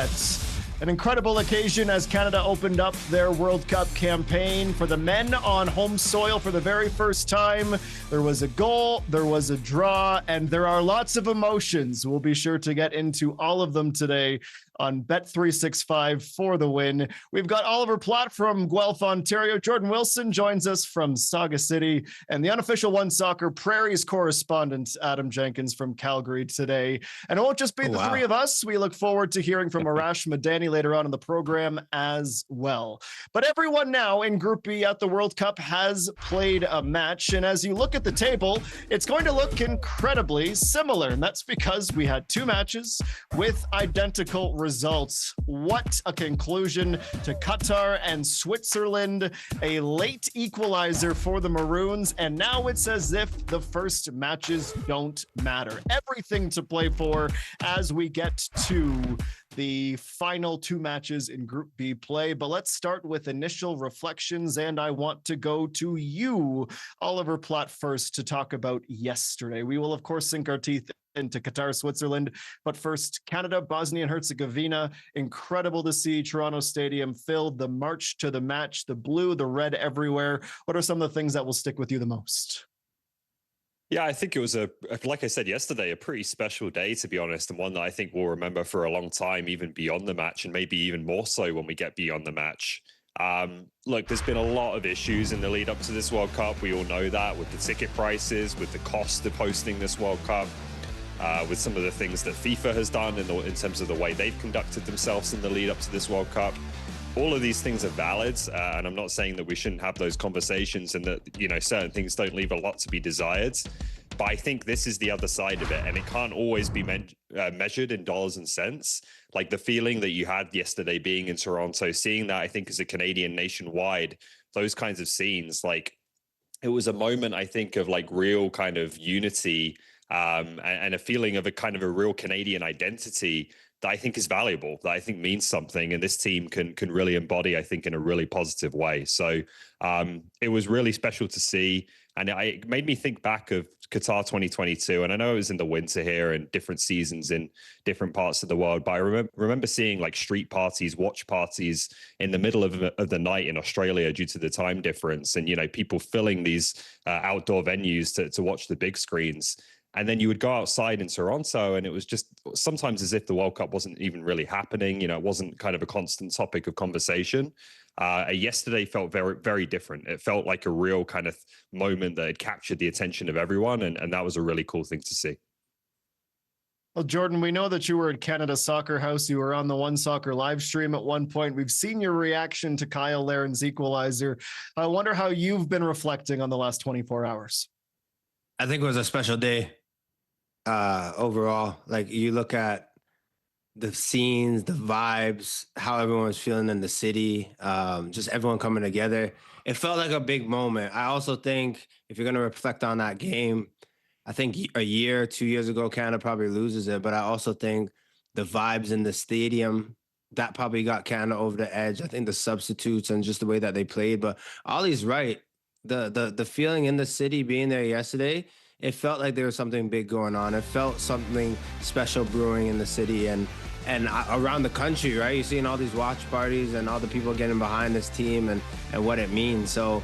Bet. An incredible occasion as Canada opened up their World Cup campaign for the men on home soil for the very first time. There was a goal, there was a draw, and there are lots of emotions. We'll be sure to get into all of them today on Bet365 for the win. We've got Oliver Platt from Guelph, Ontario. Jordan Wilson joins us from Saga City, and the unofficial One Soccer Prairies correspondent, Adam Jenkins from Calgary today. And it won't just be the three of us. We look forward to hearing from Arash Madani later on in the program as well. But everyone now in Group B at the World Cup has played a match. And as you look at the table, it's going to look incredibly similar. And that's because we had two matches with identical results. What a conclusion to Qatar and Switzerland, a late equalizer for the Maroons, and now it's as if the first matches don't matter. Everything to play for as we get to the final two matches in Group B play. But let's start with initial reflections, and I want to go to you, Oliver Platt, first to talk about yesterday. We will, of course, sink our teeth into Qatar, Switzerland. But first, Canada, Bosnia and Herzegovina. Incredible to see Toronto Stadium filled, the march to the match, the blue, the red everywhere. What are some of the things that will stick with you the most? Yeah, I think it was like I said yesterday, a pretty special day, to be honest, and one that I think we'll remember for a long time, even beyond the match, and maybe even more so when we get beyond the match. Look, there's been a lot of issues in the lead up to this World Cup. We all know that, with the ticket prices, with the cost of hosting this World Cup, with some of the things that FIFA has done in terms of the way they've conducted themselves in the lead up to this World Cup. All of these things are valid, and I'm not saying that we shouldn't have those conversations and that, you know, certain things don't leave a lot to be desired. But I think this is the other side of it, and it can't always be measured in dollars and cents. Like the feeling that you had yesterday being in Toronto, seeing that, I think, as a Canadian nationwide, those kinds of scenes, like it was a moment, I think, of like real kind of unity and a feeling of a kind of a real Canadian identity that I think is valuable, that I think means something, and this team can really embody, I think, in a really positive way. So it was really special to see, and it made me think back of Qatar 2022. And I know it was in the winter here and different seasons in different parts of the world, but I remember seeing like street parties, watch parties in the middle of the night in Australia due to the time difference, and, you know, people filling these outdoor venues to watch the big screens. And then you would go outside in Toronto, and it was just sometimes as if the World Cup wasn't even really happening. You know, it wasn't kind of a constant topic of conversation. Yesterday felt very, very different. It felt like a real kind of moment that had captured the attention of everyone. And that was a really cool thing to see. Well, Jordan, we know that you were at Canada Soccer House. You were on the One Soccer live stream at one point. We've seen your reaction to Kyle Laren's equalizer. I wonder how you've been reflecting on the last 24 hours. I think it was a special day. Overall, like you look at the scenes, the vibes, how everyone was feeling in the city, just everyone coming together. It felt like a big moment. I also think if you're going to reflect on that game, I think a year, 2 years ago, Canada probably loses it. But I also think the vibes in the stadium, that probably got Canada over the edge. I think the substitutes and just the way that they played. But Ollie's right. The feeling in the city being there yesterday, it felt like there was something big going on. It felt something special brewing in the city and around the country, right? You're seeing all these watch parties and all the people getting behind this team and what it means. So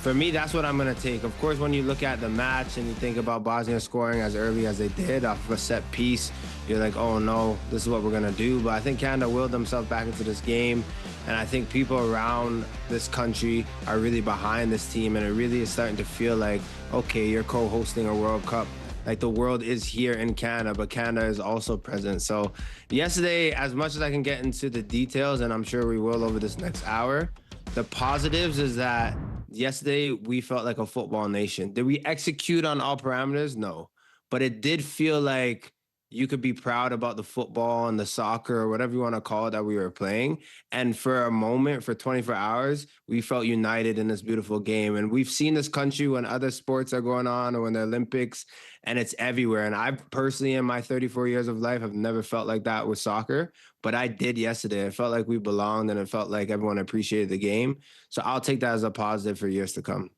for me, that's what I'm going to take. Of course, when you look at the match and you think about Bosnia scoring as early as they did off of a set piece, you're like, oh no, this is what we're going to do. But I think Canada willed themselves back into this game. And I think people around this country are really behind this team. And it really is starting to feel like, okay, you're co-hosting a World Cup. Like the world is here in Canada, but Canada is also present. So yesterday, as much as I can get into the details, and I'm sure we will over this next hour, the positives is that yesterday we felt like a football nation. Did we execute on all parameters? No. But it did feel like you could be proud about the football and the soccer or whatever you want to call it that we were playing. And for a moment, for 24 hours, we felt united in this beautiful game. And we've seen this country when other sports are going on or when the Olympics, and it's everywhere. And I personally, in my 34 years of life, have never felt like that with soccer, but I did yesterday. It felt like we belonged and it felt like everyone appreciated the game. So I'll take that as a positive for years to come.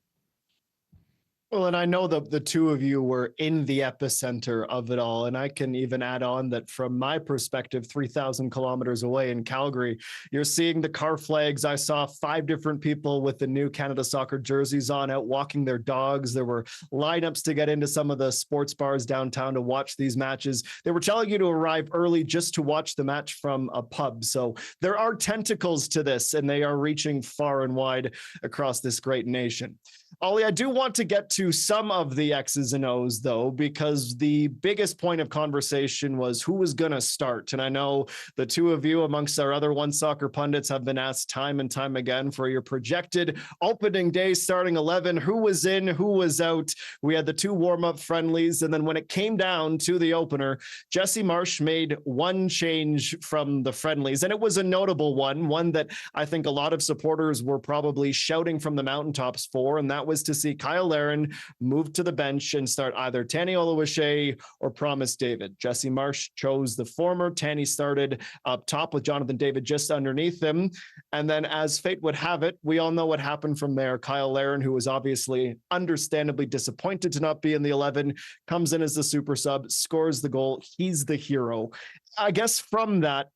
Well, and I know the two of you were in the epicenter of it all. And I can even add on that from my perspective, 3,000 kilometers away in Calgary, you're seeing the car flags. I saw 5 different people with the new Canada Soccer jerseys on out walking their dogs. There were lineups to get into some of the sports bars downtown to watch these matches. They were telling you to arrive early just to watch the match from a pub. So there are tentacles to this, and they are reaching far and wide across this great nation. Ollie, I do want to get to some of the X's and O's, though, because the biggest point of conversation was who was going to start. And I know the two of you, amongst our other One Soccer pundits, have been asked time and time again for your projected opening day starting 11, who was in, who was out. We had the 2 warm-up friendlies, and then when it came down to the opener, Jesse Marsch made one change from the friendlies, and it was a notable one that I think a lot of supporters were probably shouting from the mountaintops for, and that was to see Kyle Larin move to the bench and start either Tani Oluwaseyi or Promise David. Jesse Marsch chose the former. Tani started up top with Jonathan David just underneath him. And then as fate would have it, we all know what happened from there. Kyle Larin, who was obviously understandably disappointed to not be in the 11, comes in as the super sub, scores the goal. He's the hero. I guess from that,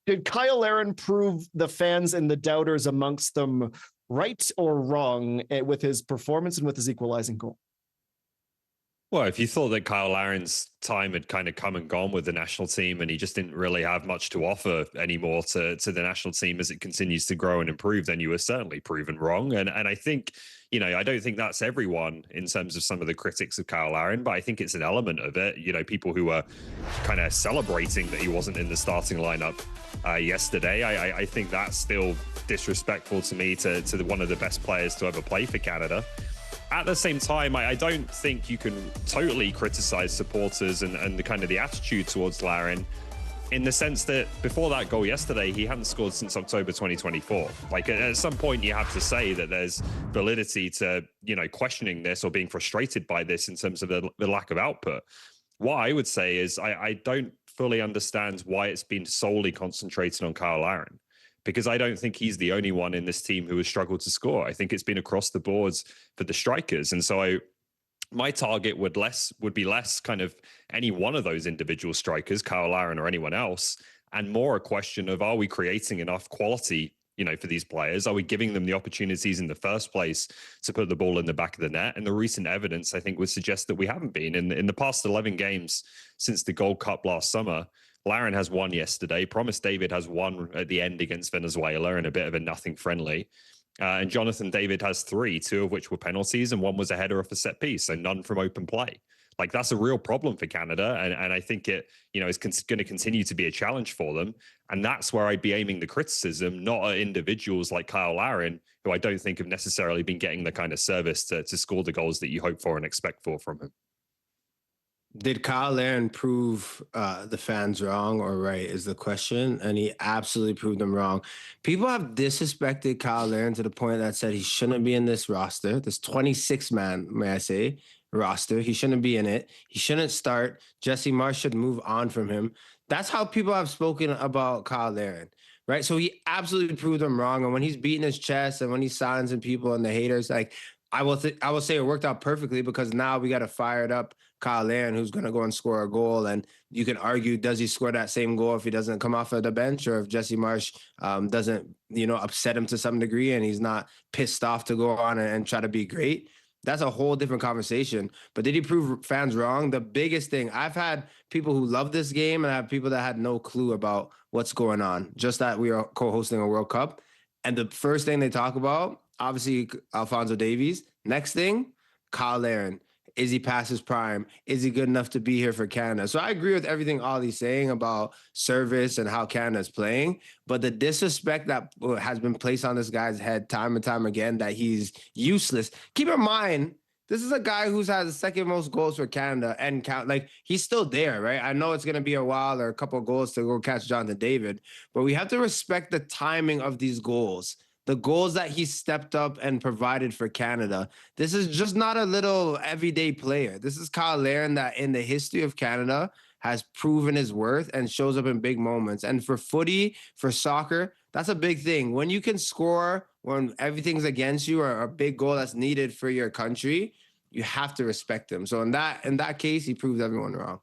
did Kyle Larin prove the fans and the doubters amongst them right or wrong with his performance and with his equalizing goal? Well, if you thought that Kyle Larin's time had kind of come and gone with the national team and he just didn't really have much to offer anymore to the national team as it continues to grow and improve, then you were certainly proven wrong. And I think, I don't think that's everyone in terms of some of the critics of Kyle Larin, but I think it's an element of it. People who are kind of celebrating that he wasn't in the starting lineup yesterday. I think that's still disrespectful to me, to one of the best players to ever play for Canada. At the same time, I don't think you can totally criticize supporters and the kind of the attitude towards Larin, in the sense that before that goal yesterday, he hadn't scored since October 2024. Like, at some point, you have to say that there's validity to, questioning this or being frustrated by this in terms of the lack of output. What I would say is I don't fully understand why it's been solely concentrated on Kyle Larin, because I don't think he's the only one in this team who has struggled to score. I think it's been across the boards for the strikers. And so my target would be less kind of any one of those individual strikers, Kyle Larin or anyone else, and more a question of, are we creating enough quality, for these players? Are we giving them the opportunities in the first place to put the ball in the back of the net? And the recent evidence, I think, would suggest that we haven't been. In the past 11 games since the Gold Cup last summer, Larin has won yesterday. Promise David has won at the end against Venezuela in a bit of a nothing friendly. And Jonathan David has 3, 2 of which were penalties, and 1 was a header off a set piece, so none from open play. Like, that's a real problem for Canada. And I think it, is going to continue to be a challenge for them. And that's where I'd be aiming the criticism, not at individuals like Kyle Larin, who I don't think have necessarily been getting the kind of service to score the goals that you hope for and expect from him. Did Kyle Larin prove the fans wrong or right is the question, and he absolutely proved them wrong. People have disrespected Kyle Larin to the point that said he shouldn't be in this roster, this 26-man, may I say, roster. He shouldn't be in it. He shouldn't start. Jesse Marsch should move on from him. That's how people have spoken about Kyle Larin, right? So he absolutely proved them wrong, and when he's beating his chest and when he's silencing people and the haters, like, I will say it worked out perfectly, because now we got to fire it up Kyle Larin, who's going to go and score a goal. And you can argue, does he score that same goal if he doesn't come off of the bench, or if Jesse Marsch doesn't, upset him to some degree and he's not pissed off to go on and try to be great? That's a whole different conversation. But did he prove fans wrong? The biggest thing, I've had people who love this game, and I have people that had no clue about what's going on, just that we are co-hosting a World Cup. And the first thing they talk about, obviously, Alphonso Davies. Next thing, Kyle Larin. Is he past his prime? Is he good enough to be here for Canada? So I agree with everything Ollie's saying about service and how Canada's playing, but the disrespect that has been placed on this guy's head time and time again, that he's useless. Keep in mind, this is a guy who's had the second most goals for Canada, and he's still there, right? I know it's going to be a while or a couple of goals to go catch Jonathan David, but we have to respect the timing of these goals. The goals that he stepped up and provided for Canada. This is just not a little everyday player. This is Kyle Larin that in the history of Canada has proven his worth and shows up in big moments. And for footy, for soccer, that's a big thing. When you can score, when everything's against you, or a big goal that's needed for your country, you have to respect him. So in that case, he proves everyone wrong.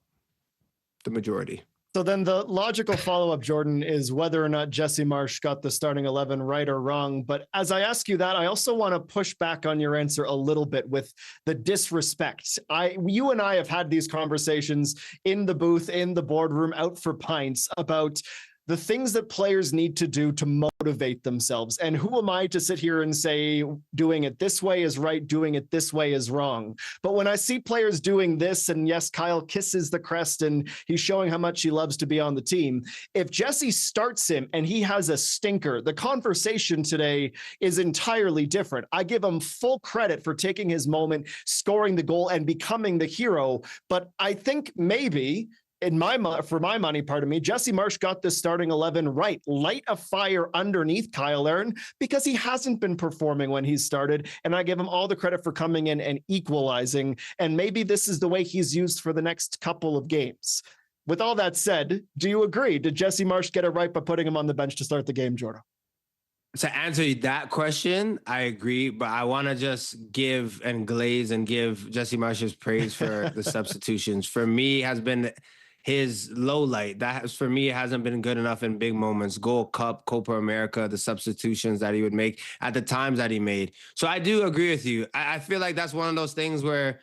The majority. So then the logical follow-up, Jordan, is whether or not Jesse Marsh got the starting 11 right or wrong. But as I ask you that, I also want to push back on your answer a little bit with the disrespect. You and I have had these conversations in the booth, in the boardroom, out for pints about the things that players need to do to motivate themselves. And who am I to sit here and say, doing it this way is right, doing it this way is wrong? But when I see players doing this, and yes, Kyle kisses the crest and he's showing how much he loves to be on the team. If Jesse starts him and he has a stinker, the conversation today is entirely different. I give him full credit for taking his moment, scoring the goal and becoming the hero. But I think maybe, for my money, pardon me, Jesse Marsh got this starting 11 right. Light a fire underneath Kyle Aaron because he hasn't been performing when he's started. And I give him all the credit for coming in and equalizing. And maybe this is the way he's used for the next couple of games. With all that said, do you agree? Did Jesse Marsh get it right by putting him on the bench to start the game, Jordan? To answer that question, I agree, but I want to just give and glaze and give Jesse Marsh's praise for the substitutions. For me, has been his low light. For me, hasn't been good enough in big moments. Gold Cup, Copa America, the substitutions that he would make at the times that he made. So I do agree with you. I feel like that's one of those things where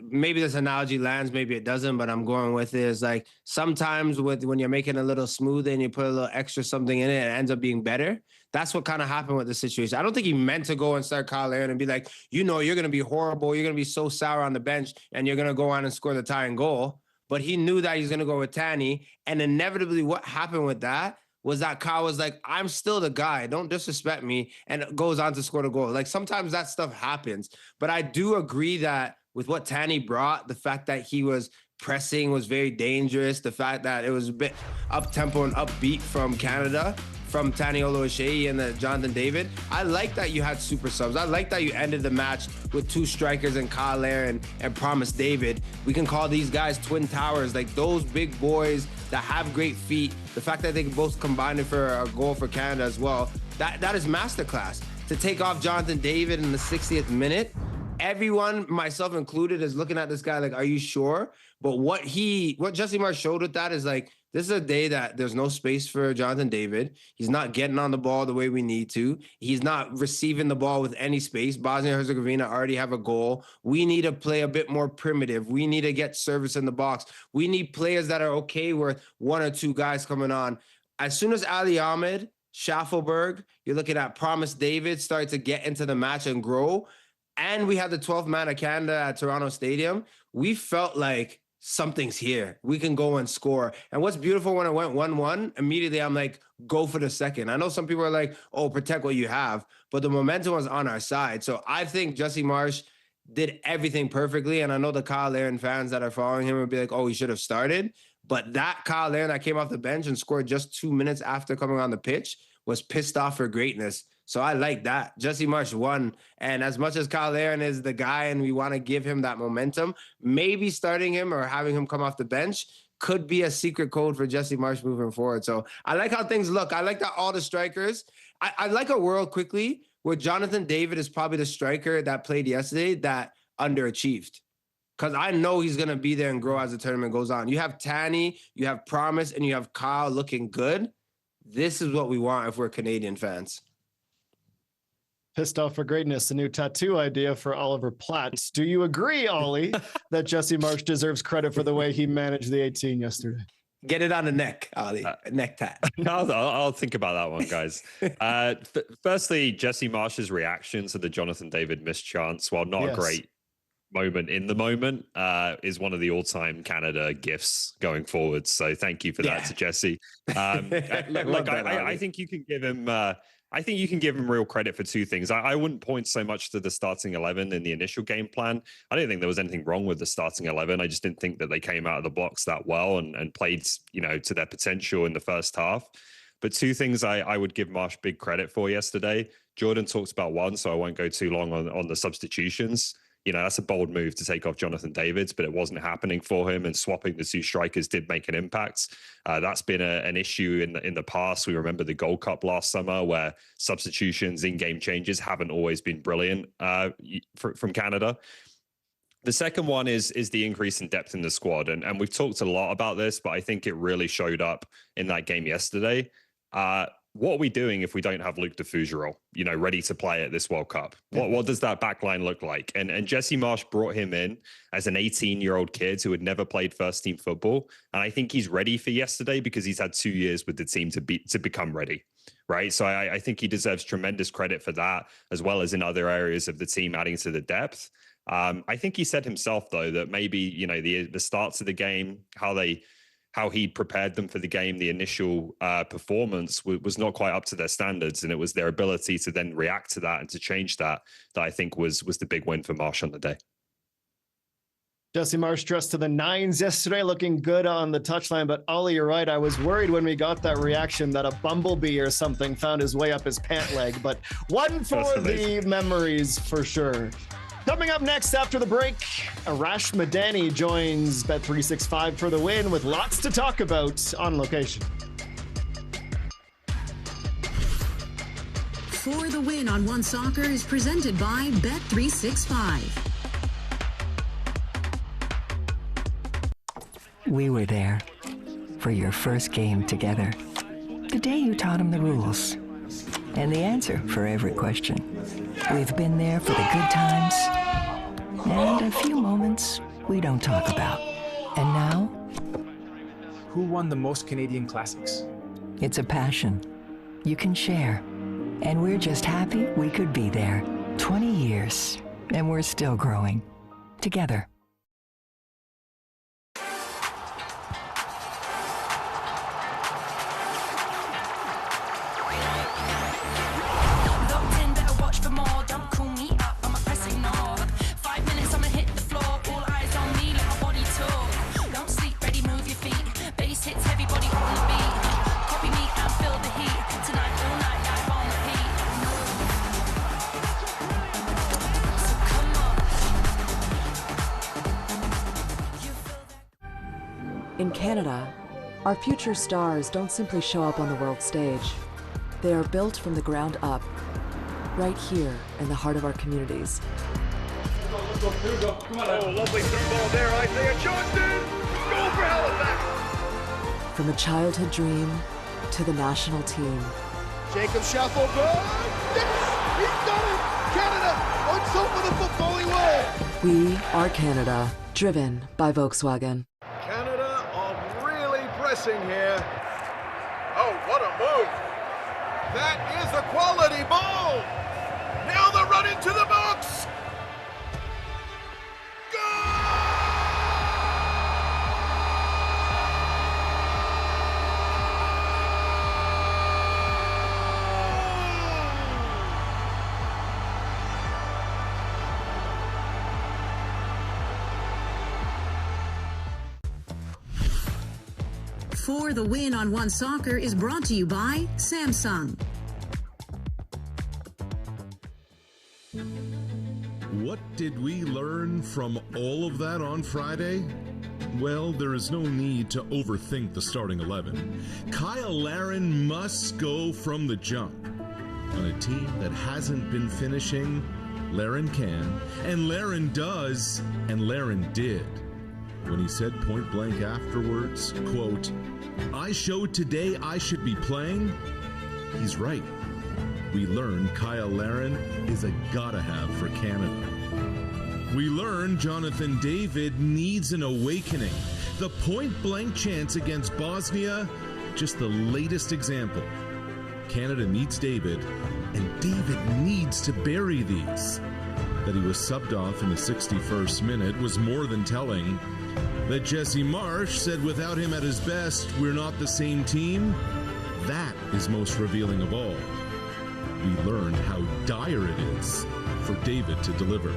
maybe this analogy lands, maybe it doesn't, but I'm going with it. It's like sometimes when you're making a little smoothie and you put a little extra something in it, it ends up being better. That's what kind of happened with the situation. I don't think he meant to go and start Kyle Aaron and be like, you're going to be horrible. You're going to be so sour on the bench and you're going to go on and score the tying goal. But he knew that he's going to go with Tanny. And inevitably what happened with that was that Kyle was like, I'm still the guy. Don't disrespect me. And goes on to score the goal. Like sometimes that stuff happens. But I do agree that with what Tanny brought, the fact that he was pressing was very dangerous. The fact that it was a bit up-tempo and upbeat from Canada, from Tani Oluwaseyi and Jonathan David. I like that you had super subs. I like that you ended the match with two strikers and Kyle Aaron and Promise David. We can call these guys twin towers, like those big boys that have great feet. The fact that they can both combine it for a goal for Canada as well, that is masterclass. To take off Jonathan David in the 60th minute, everyone, myself included, is looking at this guy like, are you sure? But what Jesse Marsh showed with that is like, this is a day that there's no space for Jonathan David. He's not getting on the ball the way we need to. He's not receiving the ball with any space. Bosnia and Herzegovina already have a goal. We need to play a bit more primitive. We need to get service in the box. We need players that are okay with one or two guys coming on. As soon as Ali Ahmed, Schaffelberg, you're looking at Promise David start to get into the match and grow, and we had the 12th man of Canada at Toronto Stadium, we felt like something's here. We can go and score. And what's beautiful when it went 1-1, immediately I'm like, go for the second. I know some people are like, oh, protect what you have, but the momentum was on our side. So I think Jesse Marsh did everything perfectly. And I know the Kyle Aaron fans that are following him would be like, oh, he should have started. But that Kyle Aaron that came off the bench and scored just 2 minutes after coming on the pitch was pissed off for greatness. So I like that. Jesse Marsh won. And as much as Kyle Aaron is the guy and we want to give him that momentum, maybe starting him or having him come off the bench could be a secret code for Jesse Marsh moving forward. So I like how things look. I like that all the strikers. I like a world quickly where Jonathan David is probably the striker that played yesterday that underachieved. Because I know he's going to be there and grow as the tournament goes on. You have Tanny, you have Promise, and you have Kyle looking good. This is what we want if we're Canadian fans. Pissed off for greatness, a new tattoo idea for Oliver Platt. Do you agree, Ollie, that Jesse Marsh deserves credit for the way he managed the 18 yesterday? Get it on the neck, Ollie. Neck tat. I'll think about that one, guys. Firstly, Jesse Marsh's reaction to the Jonathan David missed chance, while not a great moment in the moment, is one of the all-time Canada gifts going forward. So thank you for that to Jesse. I think you can give him... I think you can give him real credit for two things. I wouldn't point so much to the starting 11 in the initial game plan. I didn't think there was anything wrong with the starting 11. I just didn't think that they came out of the blocks that well and played, to their potential in the first half. But two things I would give Marsh big credit for yesterday. Jordan talked about one, so I won't go too long on the substitutions. That's a bold move to take off Jonathan Davids, but it wasn't happening for him, and swapping the two strikers did make an impact. That's been an issue in the past. We remember the Gold Cup last summer where substitutions, in-game changes haven't always been brilliant from Canada. The second one is the increase in depth in the squad. And we've talked a lot about this, but I think it really showed up in that game yesterday. What are we doing if we don't have Luke de Fougerolles, ready to play at this World Cup? What does that back line look like? And Jesse Marsch brought him in as an 18-year-old kid who had never played first-team football. And I think he's ready for yesterday because he's had 2 years with the team to become ready, right? So I think he deserves tremendous credit for that, as well as in other areas of the team adding to the depth. I think he said himself, though, that maybe, the starts of the game, how he prepared them for the game, the initial performance was not quite up to their standards. And it was their ability to then react to that and to change that I think was the big win for Marsch on the day. Jesse Marsch dressed to the nines yesterday, looking good on the touchline. But Ollie, you're right. I was worried when we got that reaction that a bumblebee or something found his way up his pant leg. But one for the memories for sure. Coming up next after the break, Arash Madani joins Bet365 for the win with lots to talk about on location. For the Win on One Soccer is presented by Bet365. We were there for your first game together. The day you taught him the rules and the answer for every question. We've been there for the good times and a few moments we don't talk about. And now, who won the most Canadian Classics? It's a passion you can share. And we're just happy we could be there. 20 years, and we're still growing. Together. In Canada, our future stars don't simply show up on the world stage. They are built from the ground up, right here in the heart of our communities. Let's go. Come on. Oh, lovely through ball there, Isaiah Johnson! Goal for Halifax! From a childhood dream to the national team. Jacob Shuffle, good! Yes! He's done it! Canada, let's hope for the footballing way! We are Canada, driven by Volkswagen. Canada are really pressing here. Oh, what a move! That is a quality ball! Now the run into the box! For the Win on One Soccer is brought to you by Samsung. What did we learn from all of that on Friday? Well, there is no need to overthink the starting 11. Kyle Larin must go from the jump. On a team that hasn't been finishing, Larin can, and Larin does, and Larin did. When he said point blank afterwards, quote, "I showed today I should be playing," he's right. We learned Kyle Larin is a gotta-have for Canada. We learned Jonathan David needs an awakening. The point-blank chance against Bosnia, just the latest example. Canada needs David, and David needs to bury these. That he was subbed off in the 61st minute was more than telling. That Jesse Marsch said without him at his best, we're not the same team, that is most revealing of all. We learned how dire it is for David to deliver.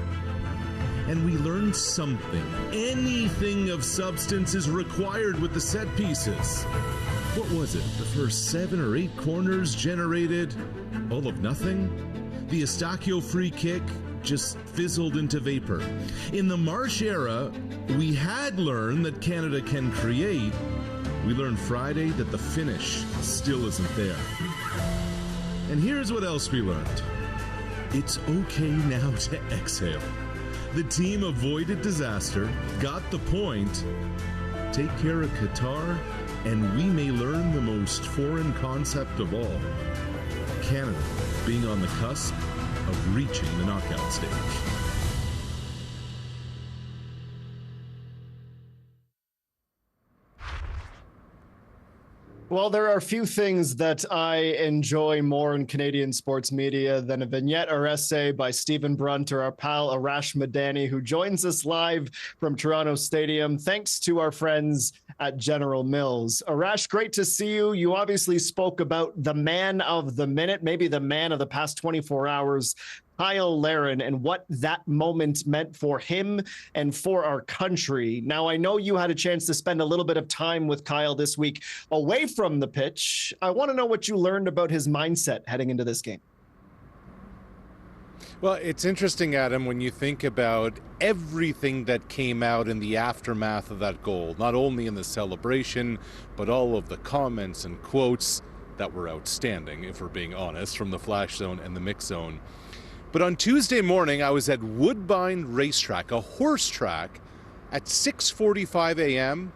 And we learned something. Anything of substance is required with the set pieces. What was it? The first 7 or 8 corners generated all of nothing? The Eustachio free kick just fizzled into vapor. In the Marsch era, we had learned that Canada can create. We learned Friday that the finish still isn't there. And here's what else we learned. It's okay now to exhale. The team avoided disaster, got the point. Take care of Qatar, and we may learn the most foreign concept of all: Canada being on the cusp of reaching the knockout stage. Well, there are few things that I enjoy more in Canadian sports media than a vignette or essay by Stephen Brunt or our pal Arash Madani, who joins us live from Toronto Stadium, thanks to our friends at General Mills. Arash, great to see you. You obviously spoke about the man of the minute, maybe the man of the past 24 hours, Kyle Larin, and what that moment meant for him and for our country. Now, I know you had a chance to spend a little bit of time with Kyle this week away from the pitch. I want to know what you learned about his mindset heading into this game. Well, it's interesting, Adam, when you think about everything that came out in the aftermath of that goal, not only in the celebration, but all of the comments and quotes that were outstanding, if we're being honest, from the Flash Zone and the Mix Zone. But on Tuesday morning, I was at Woodbine Racetrack, a horse track, at 6:45 a.m.,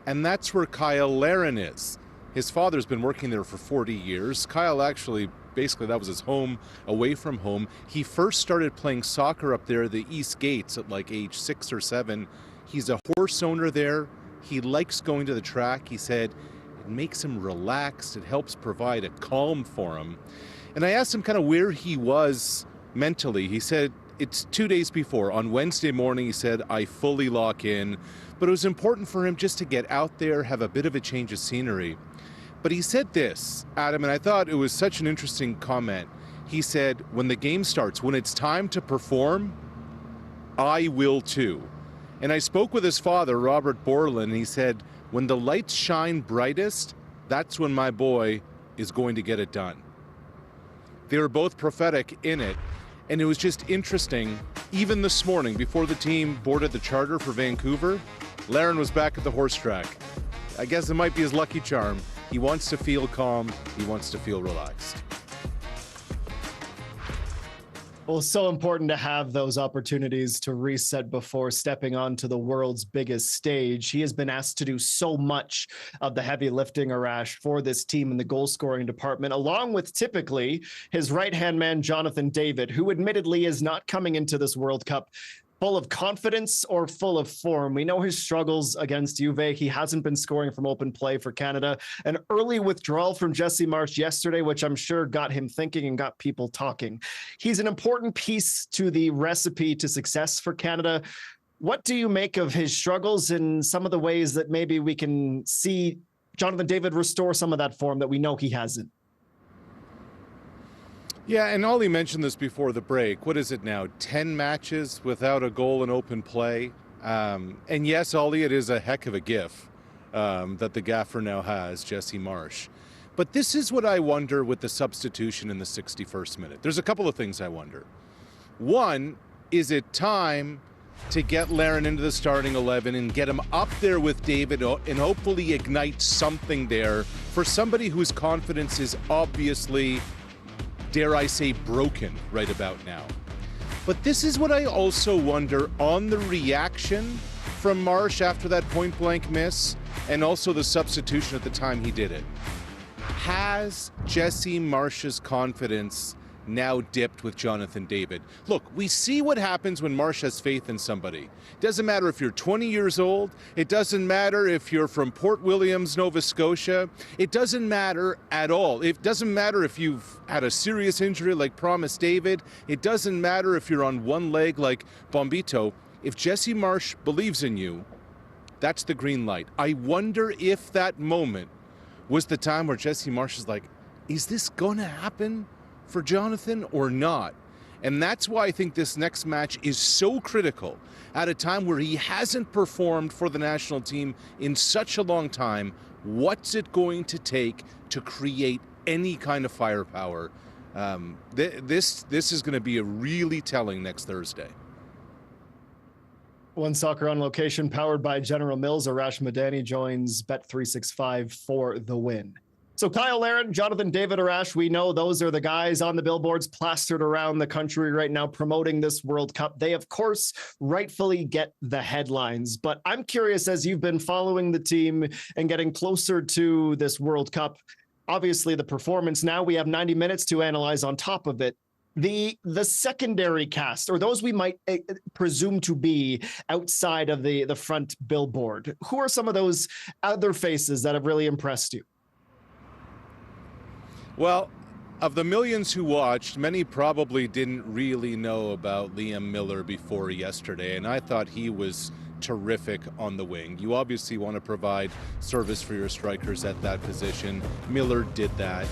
and that's where Kyle Larin is. His father's been working there for 40 years. Kyle actually, basically, that was his home, away from home. He first started playing soccer up there at the East Gates at like age 6 or 7. He's a horse owner there. He likes going to the track. He said it makes him relaxed. It helps provide a calm for him. And I asked him kind of where he was mentally. He said it's 2 days before. On Wednesday morning, he said, I fully lock in. But it was important for him just to get out there, have a bit of a change of scenery. But he said this, Adam, and I thought it was such an interesting comment. He said, when the game starts, when it's time to perform, I will too. And I spoke with his father, Robert Borland, and he said, when the lights shine brightest, that's when my boy is going to get it done. They were both prophetic in it. And it was just interesting, even this morning, before the team boarded the charter for Vancouver, Larin was back at the horse track. I guess it might be his lucky charm. He wants to feel calm. He wants to feel relaxed. Well, it's so important to have those opportunities to reset before stepping onto the world's biggest stage. He has been asked to do so much of the heavy lifting, Arash, for this team in the goal-scoring department, along with typically his right-hand man, Jonathan David, who admittedly is not coming into this World Cup full of confidence or full of form. We know his struggles against Juve. He hasn't been scoring from open play for Canada. An early withdrawal from Jesse Marsch yesterday, which I'm sure got him thinking and got people talking. He's an important piece to the recipe to success for Canada. What do you make of his struggles and some of the ways that maybe we can see Jonathan David restore some of that form that we know he hasn't? Yeah, and Ollie mentioned this before the break. What is it now? 10 matches without a goal in open play. And yes, Ollie, it is a heck of a gif that the gaffer now has, Jesse Marsch. But this is what I wonder with the substitution in the 61st minute. There's a couple of things I wonder. One, is it time to get Larin into the starting 11 and get him up there with David and hopefully ignite something there for somebody whose confidence is obviously, dare I say, broken right about now. But this is what I also wonder on the reaction from Marsch after that point-blank miss and also the substitution at the time he did it. Has Jesse Marsch's confidence now dipped with Jonathan David? Look, we see what happens when Marsch has faith in somebody. It doesn't matter if you're 20 years old. It doesn't matter if you're from Port Williams, Nova Scotia. It doesn't matter at all. It doesn't matter if you've had a serious injury like Promise David. It doesn't matter if you're on one leg like Bombito. If Jesse Marsch believes in you, that's the green light. I wonder if that moment was the time where Jesse Marsch is like, is this going to happen for Jonathan or not? And that's why I think this next match is so critical at a time where he hasn't performed for the national team in such a long time. What's it going to take to create any kind of firepower? This is going to be a really telling next Thursday. One Soccer on Location, powered by General Mills. Arash Madani joins Bet365 for the win. So Kyle Larin, Jonathan David Arash, we know those are the guys on the billboards plastered around the country right now promoting this World Cup. They, of course, rightfully get the headlines. But I'm curious, as you've been following the team and getting closer to this World Cup, obviously the performance, now we have 90 minutes to analyze on top of it. The secondary cast, or those we might presume to be outside of the front billboard, who are some of those other faces that have really impressed you? Well, of the millions who watched, many probably didn't really know about Liam Miller before yesterday, and I thought he was terrific on the wing. You obviously want to provide service for your strikers at that position. Miller did that.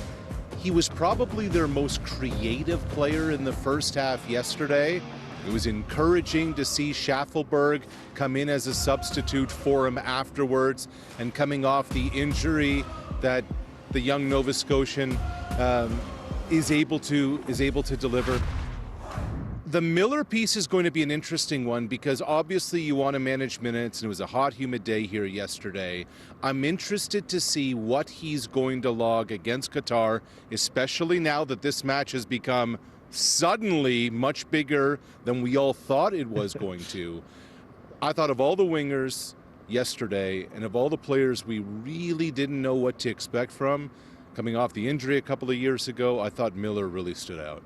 He was probably their most creative player in the first half yesterday. It was encouraging to see Schaffelberg come in as a substitute for him afterwards, and coming off the injury that the young Nova Scotian is able to deliver. The Miller piece is going to be an interesting one because obviously you want to manage minutes, and it was a hot, humid day here yesterday. I'm interested to see what he's going to log against Qatar, especially now that this match has become suddenly much bigger than we all thought it was going to. I thought of all the wingers yesterday, and of all the players we really didn't know what to expect from, coming off the injury a couple of years ago, I thought Miller really stood out.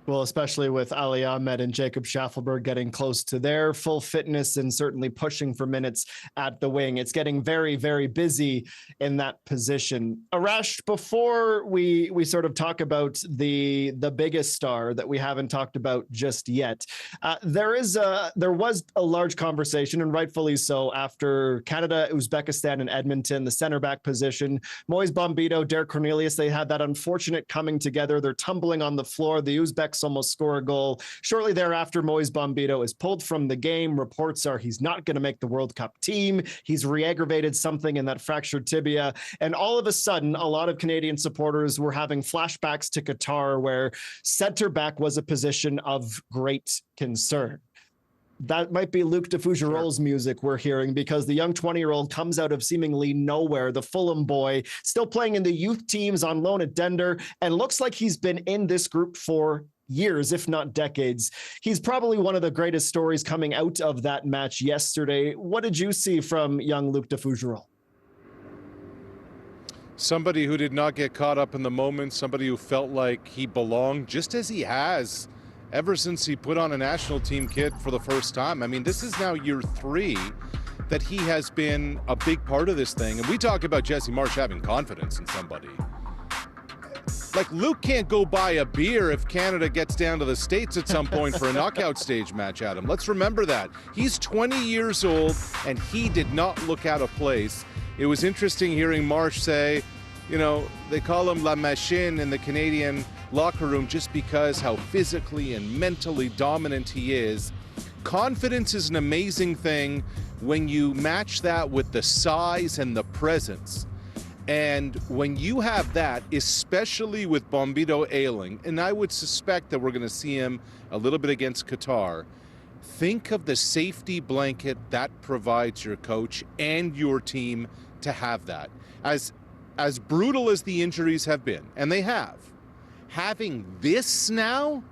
Well, especially with Ali Ahmed and Jacob Schaffelberg getting close to their full fitness and certainly pushing for minutes at the wing. It's getting very, very busy in that position. Arash, before we sort of talk about the biggest star that we haven't talked about just yet, there was a large conversation, and rightfully so, after Canada, Uzbekistan, and Edmonton, the center back position. Moise Bombito, Derek Cornelius, they had that unfortunate coming together. They're tumbling on the floor. The Uzbeks almost score a goal. Shortly thereafter, Moise Bombito is pulled from the game. Reports are he's not going to make the World Cup team. He's re-aggravated something in that fractured tibia. And all of a sudden, a lot of Canadian supporters were having flashbacks to Qatar, where center back was a position of great concern. That might be Luc de Fougerolles' music we're hearing, because the young 20-year-old comes out of seemingly nowhere, the Fulham boy, still playing in the youth teams on loan at Dender, and looks like he's been in this group for years, if not decades. He's probably one of the greatest stories coming out of that match yesterday. What did you see from young Luc de Fougerolles? Somebody who did not get caught up in the moment, somebody who felt like he belonged, just as he has ever since he put on a national team kit for the first time. I mean, this is now year 3 that he has been a big part of this thing. And we talk about Jesse Marsh having confidence in somebody. Like, Luke can't go buy a beer if Canada gets down to the States at some point for a knockout stage match, Adam. Let's remember that. He's 20 years old, and he did not look out of place. It was interesting hearing Marsh say, you know, they call him La Machine in the Canadian locker room just because how physically and mentally dominant he is. Confidence is an amazing thing when you match that with the size and the presence. And when you have that, especially with Bombito ailing, and I would suspect that we're going to see him a little bit against Qatar, think of the safety blanket that provides your coach and your team to have that. As brutal as the injuries have been, and they have, having this now,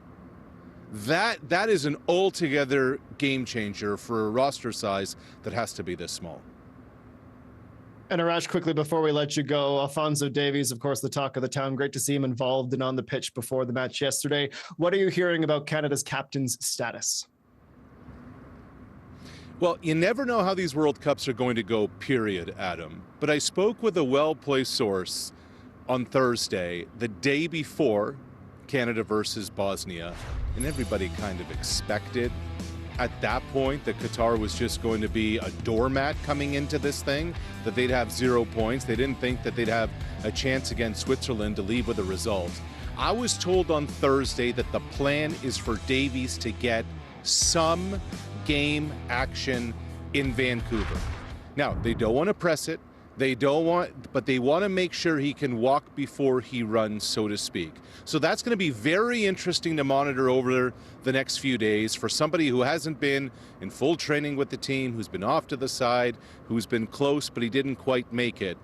that is an altogether game changer for a roster size that has to be this small. And Arash, quickly before we let you go, Alphonso Davies, of course, the talk of the town. Great to see him involved and on the pitch before the match yesterday. What are you hearing about Canada's captain's status? Well, you never know how these World Cups are going to go, period, Adam. But I spoke with a well-placed source on Thursday, the day before Canada versus Bosnia, and everybody kind of expected at that point that Qatar was just going to be a doormat coming into this thing, that they'd have 0 points. They didn't think that they'd have a chance against Switzerland to leave with a result. I was told on Thursday that the plan is for Davies to get some game action in Vancouver. Now, they don't want to press it. But they want to make sure he can walk before he runs, so to speak. So that's going to be very interesting to monitor over the next few days for somebody who hasn't been in full training with the team, who's been off to the side, who's been close, but he didn't quite make it.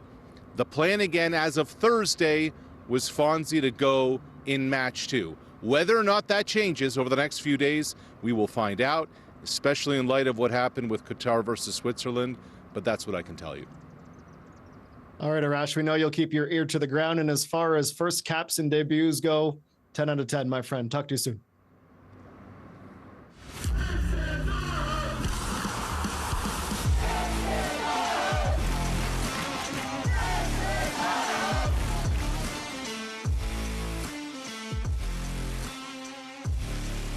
The plan again as of Thursday was Fonzie to go in match 2. Whether or not that changes over the next few days, we will find out, especially in light of what happened with Qatar versus Switzerland, but that's what I can tell you. All right, Arash, we know you'll keep your ear to the ground, and as far as first caps and debuts go, 10 out of 10, my friend. Talk to you soon.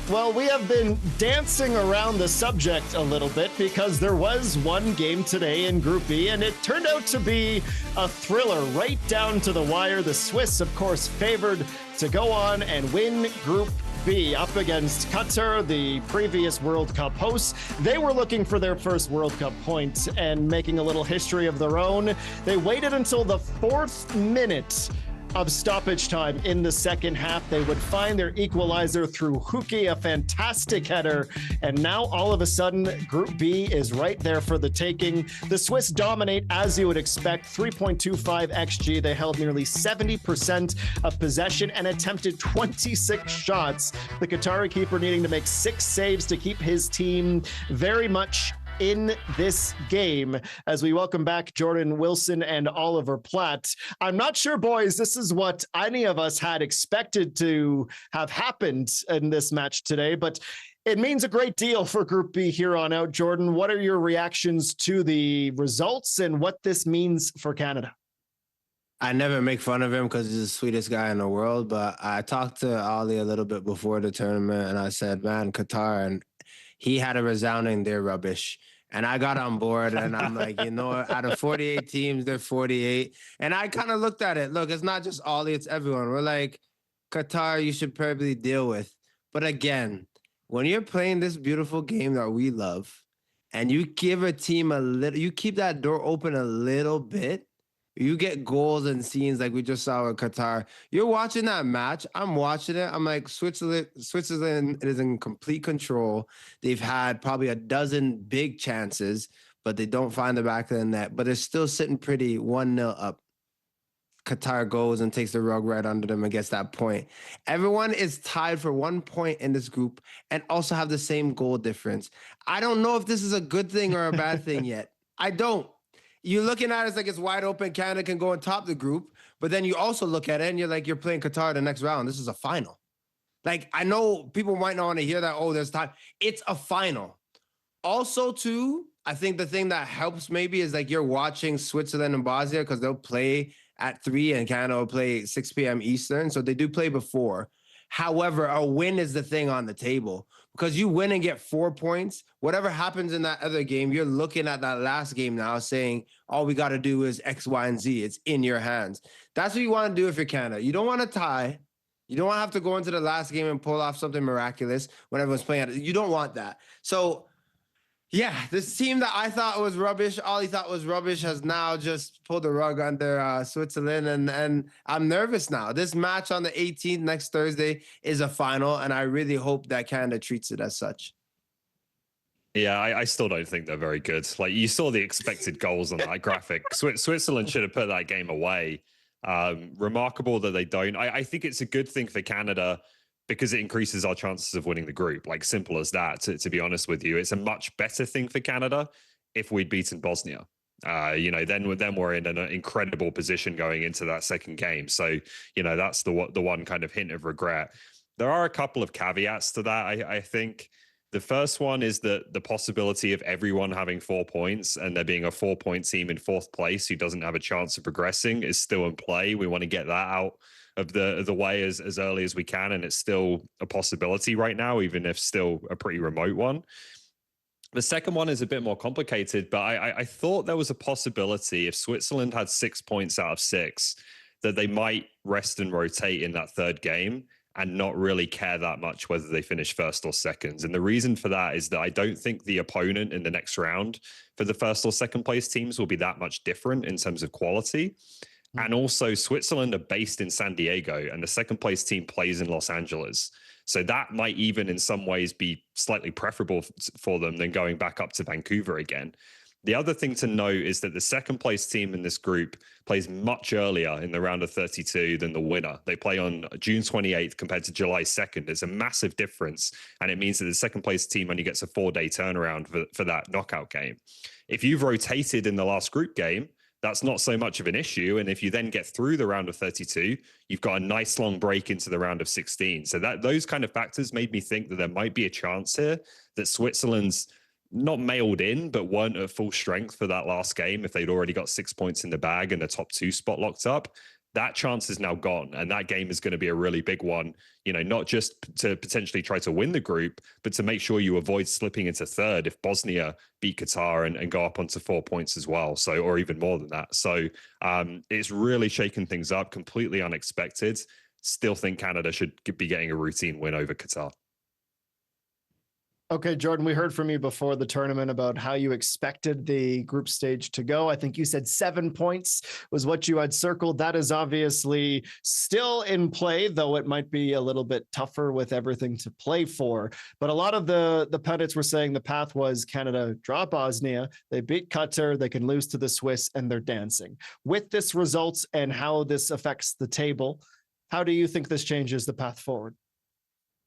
Well, we have been dancing around the subject a little bit because there was one game today in Group B, and it turned out to be a thriller right down to the wire. The Swiss, of course, favored to go on and win Group B up against Qatar, the previous World Cup hosts. They were looking for their first World Cup point and making a little history of their own. They waited until the 4th minute of stoppage time in the second half. They would find their equalizer through Huki, a fantastic header. And now all of a sudden, Group B is right there for the taking. The Swiss dominate, as you would expect, 3.25 XG. They held nearly 70% of possession and attempted 26 shots. The Qatari keeper needing to make 6 saves to keep his team very much in this game. As we welcome back Jordan Wilson and Oliver Platt. I'm not sure, boys, this is what any of us had expected to have happened in this match today, but it means a great deal for Group B here on out. Jordan, what are your reactions to the results and what this means for Canada? I never make fun of him because he's the sweetest guy in the world, but I talked to Ali a little bit before the tournament, and I said, man, Qatar, and he had a resounding "they're rubbish." And I got on board, and I'm like, you know what? Out of 48 teams, they're 48. And I kind of looked at it. Look, it's not just Ollie, it's everyone. We're like, Qatar, you should probably deal with. But again, when you're playing this beautiful game that we love, and you give a team a little, you keep that door open a little bit, you get goals and scenes like we just saw with Qatar. You're watching that match. I'm watching it. I'm like, Switzerland is in complete control. They've had probably a dozen big chances, but they don't find the back of the net. But they're still sitting pretty 1-0 up. Qatar goes and takes the rug right under them and gets that point. Everyone is tied for 1 point in this group and also have the same goal difference. I don't know if this is a good thing or a bad thing yet. I don't. You're looking at it like it's wide open. Canada can go and top the group, but then you also look at it and you're like, you're playing Qatar the next round. This is a final. Like, I know people might not want to hear that. Oh, there's time. It's a final. Also, too, I think the thing that helps maybe is like you're watching Switzerland and Bosnia because they'll play at 3 and Canada will play 6 p.m. Eastern. So they do play before. However, a win is the thing on the table because you win and get 4 points. Whatever happens in that other game, you're looking at that last game now saying, all we got to do is X, Y, and Z. It's in your hands. That's what you want to do if you're Canada. You don't want to tie. You don't want to have to go into the last game and pull off something miraculous when everyone's playing. You don't want that. So, yeah, this team that I thought was rubbish, Ollie thought was rubbish, has now just pulled the rug under Switzerland, and I'm nervous now. This match on the 18th, next Thursday, is a final, and I really hope that Canada treats it as such. Yeah, I still don't think they're very good. Like, you saw the expected goals on that graphic. Switzerland should have put that game away. Remarkable that they don't. I think it's a good thing for Canada because it increases our chances of winning the group. Like, simple as that, to be honest with you. It's a much better thing for Canada if we'd beaten Bosnia. Then we're in an incredible position going into that second game. So, that's the one kind of hint of regret. There are a couple of caveats to that, I think. The first one is that the possibility of everyone having 4 points and there being a 4-point team in 4th place who doesn't have a chance of progressing is still in play. We want to get that out of the way as early as we can, and it's still a possibility right now, even if still a pretty remote one. The second one is a bit more complicated, but I thought there was a possibility if Switzerland had 6 points out of 6 that they might rest and rotate in that third game and not really care that much whether they finish first or second. And the reason for that is that I don't think the opponent in the next round for the first or second place teams will be that much different in terms of quality. And also, Switzerland are based in San Diego, and the second place team plays in Los Angeles. So that might even in some ways be slightly preferable for them than going back up to Vancouver again. The other thing to note is that the second place team in this group plays much earlier in the round of 32 than the winner. They play on June 28th compared to July 2nd. It's a massive difference. And it means that the second place team only gets a 4-day turnaround for that knockout game. If you've rotated in the last group game, that's not so much of an issue. And if you then get through the round of 32, you've got a nice long break into the round of 16. So those kind of factors made me think that there might be a chance here that Switzerland's not mailed in, but weren't at full strength for that last game. If they'd already got 6 points in the bag and a top 2 spot locked up, that chance is now gone. And that game is going to be a really big one, not just to potentially try to win the group, but to make sure you avoid slipping into third if Bosnia beat Qatar and go up onto 4 points as well. So, or even more than that. So it's really shaken things up, completely unexpected. Still think Canada should be getting a routine win over Qatar. Okay, Jordan, we heard from you before the tournament about how you expected the group stage to go. I think you said 7 points was what you had circled. That is obviously still in play, though it might be a little bit tougher with everything to play for. But a lot of the pundits were saying the path was Canada draw Bosnia, they beat Qatar, they can lose to the Swiss, and they're dancing. With this result and how this affects the table, how do you think this changes the path forward?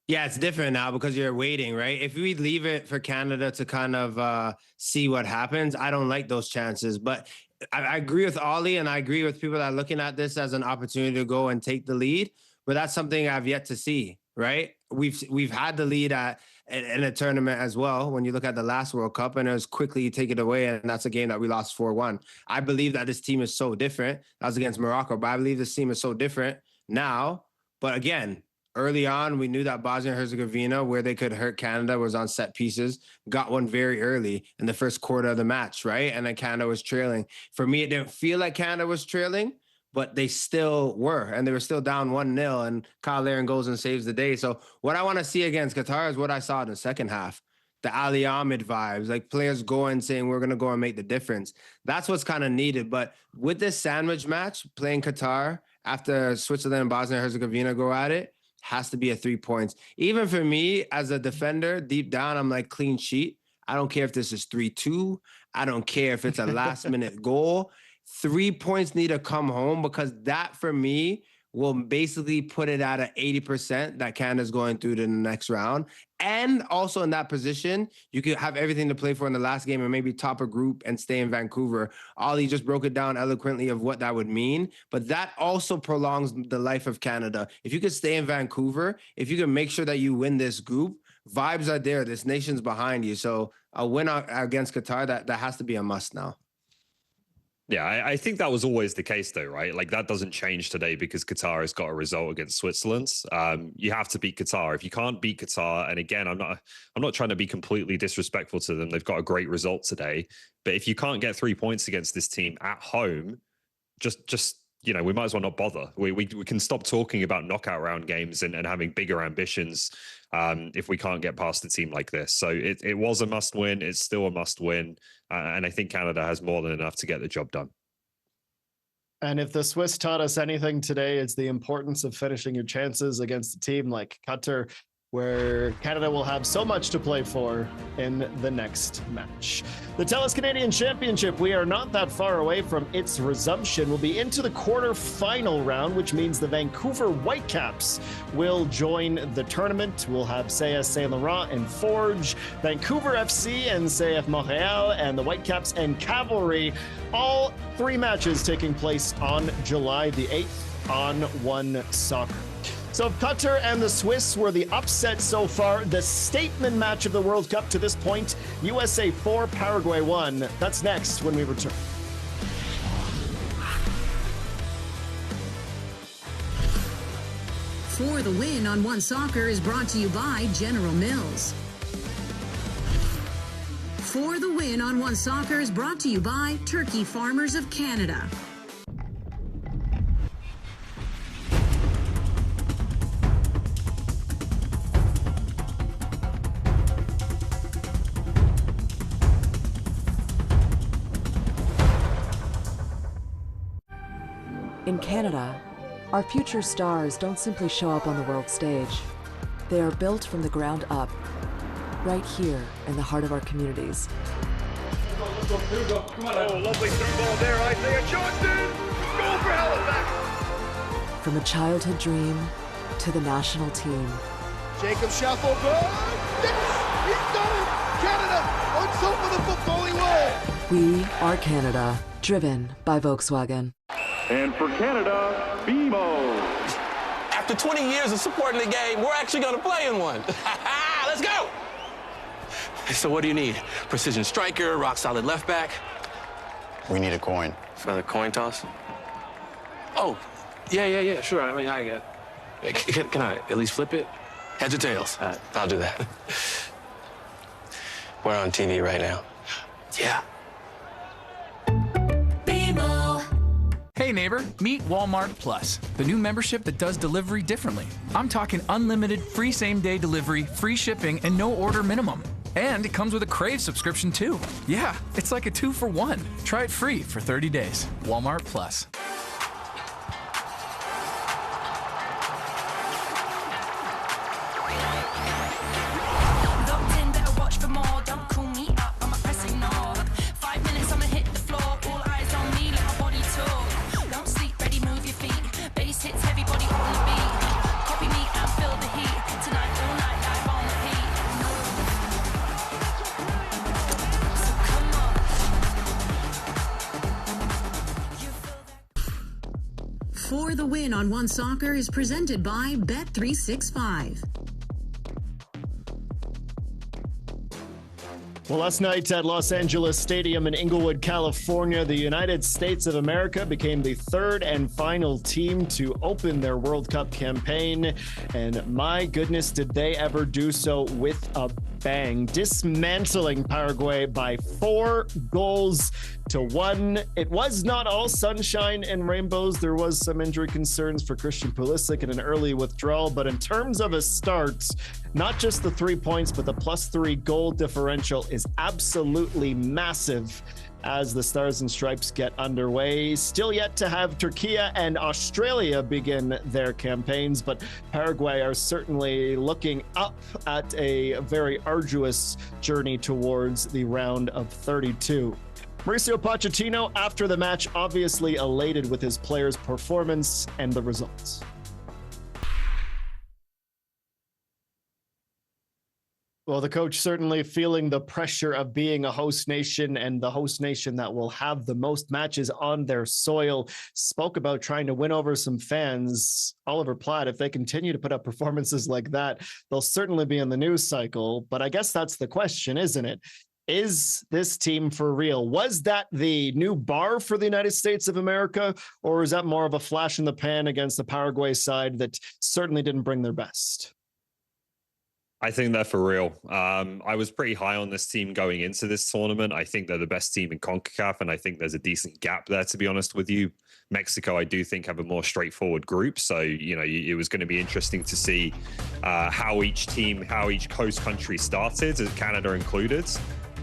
Yeah, it's different now because you're waiting, right? If we leave it for Canada to kind of see what happens, I don't like those chances. But I agree with Ollie, and I agree with people that are looking at this as an opportunity to go and take the lead. But that's something I've yet to see, right? We've had the lead in a tournament as well. When you look at the last World Cup, and it was quickly you take it away, and that's a game that we lost 4-1. I believe that this team is so different. That was against Morocco, but I believe this team is so different now. But again, early on, we knew that Bosnia and Herzegovina, where they could hurt Canada, was on set pieces, got one very early in the first quarter of the match, right? And then Canada was trailing. For me, it didn't feel like Canada was trailing, but they still were, and they were still down 1-0, and Kyle Larin goes and saves the day. So what I want to see against Qatar is what I saw in the second half. The Ali Ahmed vibes, like players going saying, we're going to go and make the difference. That's what's kind of needed. But with this sandwich match, playing Qatar after Switzerland and Bosnia and Herzegovina go at it, has to be a 3 points. Even for me as a defender, deep down, I'm like clean sheet. I don't care if this is 3-2. I don't care if it's a last minute goal. 3 points need to come home, because that for me will basically put it at an 80% that Canada's going through to the next round. And also in that position, you could have everything to play for in the last game and maybe top a group and stay in Vancouver. Ollie just broke it down eloquently of what that would mean. But that also prolongs the life of Canada. If you could stay in Vancouver, if you can make sure that you win this group, vibes are there. This nation's behind you. So a win against Qatar, that has to be a must now. Yeah, I think that was always the case, though, right? Like, that doesn't change today because Qatar has got a result against Switzerland. You have to beat Qatar. If you can't beat Qatar, and again, I'm not trying to be completely disrespectful to them. They've got a great result today. But if you can't get 3 points against this team at home, just we might as well not bother. We can stop talking about knockout round games and having bigger ambitions if we can't get past a team like this. So it was a must win. It's still a must win. And I think Canada has more than enough to get the job done. And if the Swiss taught us anything today, it's the importance of finishing your chances against a team like Qatar, where Canada will have so much to play for in the next match. The TELUS Canadian Championship, we are not that far away from its resumption. We'll be into the quarter-final round, which means the Vancouver Whitecaps will join the tournament. We'll have CF Saint Laurent and Forge, Vancouver FC and CF Montreal, and the Whitecaps and Cavalry. All 3 matches taking place on July the 8th on One Soccer. So Qatar and the Swiss were the upset so far. The statement match of the World Cup to this point, USA 4, Paraguay 1. That's next when we return. For the Win on One Soccer is brought to you by General Mills. For the Win on One Soccer is brought to you by Turkey Farmers of Canada. In Canada, our future stars don't simply show up on the world stage. They are built from the ground up, right here in the heart of our communities. Oh, lovely through ball there, Isaiah Johnson. Goal for Halifax. From a childhood dream to the national team, Jacob Schaffelberg. Yes, he's done it. Canada on top of the footballing world. we are Canada, driven by Volkswagen. And for Canada, BMO. After 20 years of supporting the game, we're actually going to play in one. Let's go! So what do you need? Precision striker, rock solid left back? We need a coin. Another coin toss? Oh, yeah, sure. I mean, I get. Can I at least flip it? Heads or tails? I'll do that. We're on TV right now. Yeah. Hey neighbor, meet Walmart Plus, the new membership that does delivery differently. I'm talking unlimited free same-day delivery, free shipping, and no order minimum. And it comes with a Crave subscription too. Yeah, it's like a 2-for-1. Try it free for 30 days. Walmart Plus. For the Win on One Soccer is presented by bet365. Well, last night at Los Angeles Stadium in Inglewood, California, the United States of America became the third and final team to open their World Cup campaign. And my goodness, did they ever do so with a bang, dismantling Paraguay by 4-1. It was not all sunshine and rainbows. There was some injury concerns for Christian Pulisic and an early withdrawal. But in terms of a start, not just the 3 points, but the +3 goal differential is absolutely massive as the Stars and Stripes get underway. Still yet to have Turkey and Australia begin their campaigns, but Paraguay are certainly looking up at a very arduous journey towards the round of 32. Mauricio Pochettino, after the match, obviously elated with his players' performance and the results. Well, the coach certainly feeling the pressure of being a host nation and the host nation that will have the most matches on their soil. Spoke about trying to win over some fans. Oliver Platt, if they continue to put up performances like that, they'll certainly be in the news cycle. But I guess that's the question, isn't it? Is this team for real? Was that the new bar for the United States of America, or is that more of a flash in the pan against the Paraguay side that certainly didn't bring their best? I think they're for real. I was pretty high on this team going into this tournament. I think they're the best team in CONCACAF, and I think there's a decent gap there, to be honest with you. Mexico, I do think, have a more straightforward group. So, it was going to be interesting to see how each host country started, Canada included.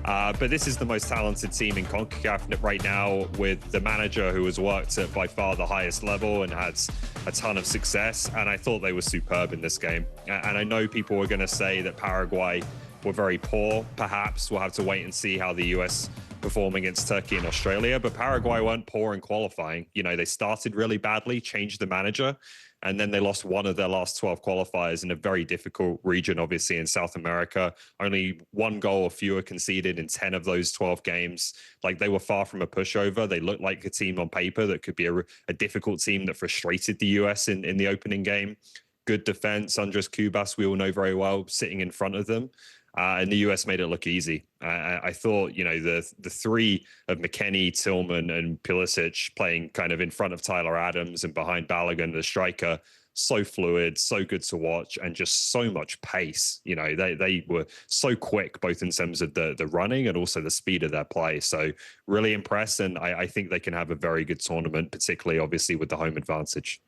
But this is the most talented team in CONCACAF right now, with the manager who has worked at by far the highest level and has a ton of success. And I thought they were superb in this game. And I know people were going to say that Paraguay were very poor. Perhaps we'll have to wait and see how the US perform against Turkey and Australia. But Paraguay weren't poor in qualifying. They started really badly, changed the manager, and then they lost one of their last 12 qualifiers in a very difficult region, obviously, in South America. Only one goal or fewer conceded in 10 of those 12 games. Like, they were far from a pushover. They looked like a team on paper that could be a difficult team that frustrated the US in the opening game. Good defense. Andres Cubas, we all know very well, sitting in front of them. And the US made it look easy. I thought, the three of McKennie, Tillman, and Pulisic playing kind of in front of Tyler Adams and behind Balogun, the striker, so fluid, so good to watch, and just so much pace. They were so quick, both in terms of the running and also the speed of their play. So really impressed, and I think they can have a very good tournament, particularly, obviously, with the home advantage.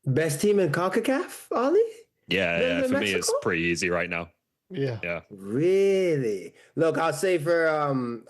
Best team in CONCACAF, Ollie? Yeah, for me, it's pretty easy right now. Yeah. Really? Look, I'll say for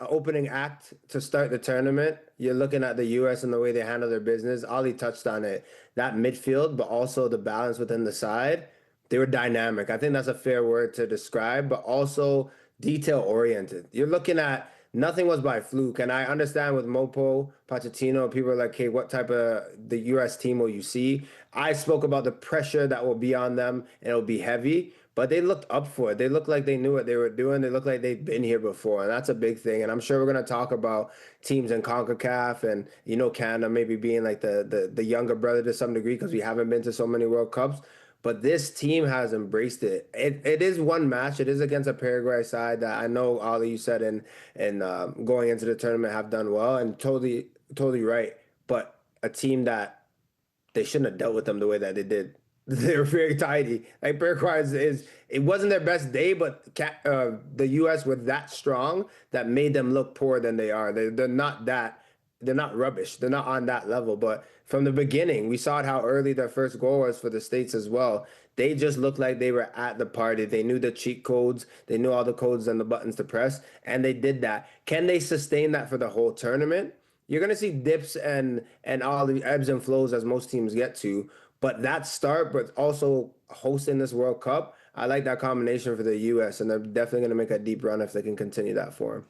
opening act to start the tournament, you're looking at the U.S. and the way they handle their business. Ollie touched on it. That midfield, but also the balance within the side, they were dynamic. I think that's a fair word to describe, but also detail-oriented. You're looking at nothing was by fluke. And I understand with Mopo, Pochettino, people are like, hey, what type of the U.S. team will you see? I spoke about the pressure that will be on them, and it'll be heavy. But they looked up for it. They looked like they knew what they were doing. They looked like they've been here before, and that's a big thing. And I'm sure we're going to talk about teams in CONCACAF and, Canada maybe being like the younger brother to some degree because we haven't been to so many World Cups. But this team has embraced it. It is one match. It is against a Paraguay side that I know, Ali, you said, and going into the tournament have done well, and totally right. But a team that they shouldn't have dealt with them the way that they did. They were very tidy. Like Paraguay it wasn't their best day, but the U.S. were that strong that made them look poorer than they are. They're not rubbish. They're not on that level. But from the beginning, we saw how early their first goal was for the States as well. They just looked like they were at the party. They knew the cheat codes. They knew all the codes and the buttons to press, and they did that. Can they sustain that for the whole tournament? You're going to see dips and all the ebbs and flows as most teams get to. But that start, but also hosting this World Cup, I like that combination for the U.S., and they're definitely going to make a deep run if they can continue that form.